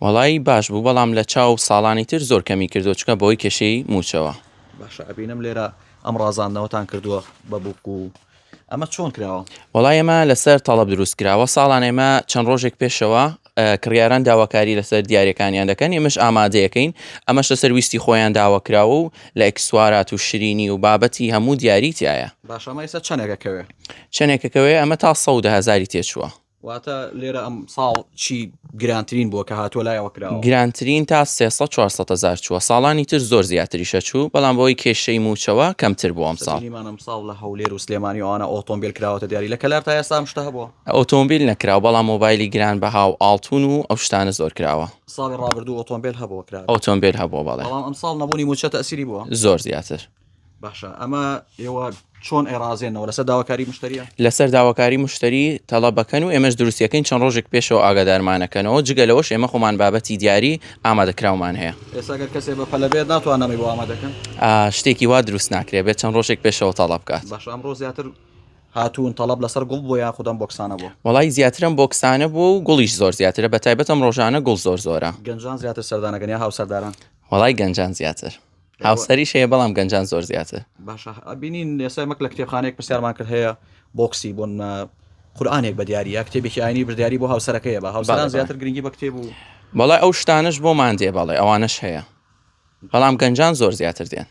وەڵی باش بوو بەڵام لە چاو ساڵانی تر زۆر کەمی کردو چکە بۆی کێشەی موچەوە. باشە ئەبینم لێرە ئەم ڕازاندنەوەتان کردووە بە بووک و ئەمە چۆن کراوە؟ وەڵای ئێمە لەسەر تەڵەب دروست کراوە ساڵان ئێمە چەند ڕۆژێک پێشەوە کڕیاران داواکاری لەسەر دیارەکانیان دەکەن ئێمەش ئامادەیەکەین ئەمەش لەسەر ویستی خۆیان داواکراوە و لە ئەکسوارات و شرینی و بابەتی هەموو دیاریتیایە. باشە ئەمە ئێستا چەندێکەکەوێ؟ چەندێکەکەوێ ئەمە تا 100,000 تێچووە. واتە لێرە ئەم ساڵ چی گرانترین بووە کە هاتووە لایەوە کراوە؟ گرانترین تا 300-400,000 چووە، ساڵانی تر زۆر زیاتریشە چوو بەڵام بۆی کێشەی موچەوە کەمتر بوو ئەم ساڵ. ئەم ساڵ لە هەولێر و سلێمانی ئەوانە ئۆتۆمبیل کراوەتە دیاری لە کەلار تا ئێستا شتە هەبووە؟ ئۆتۆمبیل نەکراوە بەڵام مۆبایلی گران بەها و ئاڵتون و ئەو شتانە زۆر کراوە. ساڵی ڕابردوو ئۆتۆمبیل هەبووە کراوە. ئۆتۆمبیل هەبووە بەڵێ. بەڵام ئەم ساڵ نەبوونی موچە تەئسیری بووە؟ زۆر زیاتر. باشە ئەمە ئێوە چۆن ئێرازێنەوە لەسەر داواکاری مشتریە؟ لەسەر داواکاری مشتری تەڵەبەکەن و ئێمەش دروستیەکەین چەند ڕۆژێک پێشەوە ئاگادارمانەکەنەوە جگە لەوەش ئێمە خۆمان بابەتی دیاری ئامادەکراومان هەیە. ئێستا گەر کەسێ بە پەلە بێت ناتوانەمەی بۆ ئامادەکەن؟ شتێکی وا دروست ناکرێت بێت چەند ڕۆژێک پێشەوە تەڵەب بکات. باشە ئەمڕۆ زیاتر هاتوون تەڵەب لەسەر گوڵ بۆ یان خودم بۆکسانە بوو؟ وەڵی زیاترم بۆکسانە بوو و گوڵیش زۆر زیاترە بەتایبەت ئەم ڕۆژانە گوڵ زۆرە. گەنجان زیاتر سەردانەکەن یا هاوسەرداران؟ وەڵی گەنجان زیاتر. هاوسەریش هەیە بەڵام گەنجان زۆر زیاتر. باشە ئەبینین ئێستا مەک لە کتێبخانەیەک پرسیارمان کرد هەیە بۆکسی بۆن قورئانێک بە دیاریە کتێبێکی ئاینی بردیاری بۆ هاوسەرەکەیە بە هاوسەران زیاتر گرنگی بە کتێب و بەڵای ئەو شتانش بۆمان دێ بەڵێ ئەوانش هەیە بەڵام گەنجان زۆر زیاتر دێن.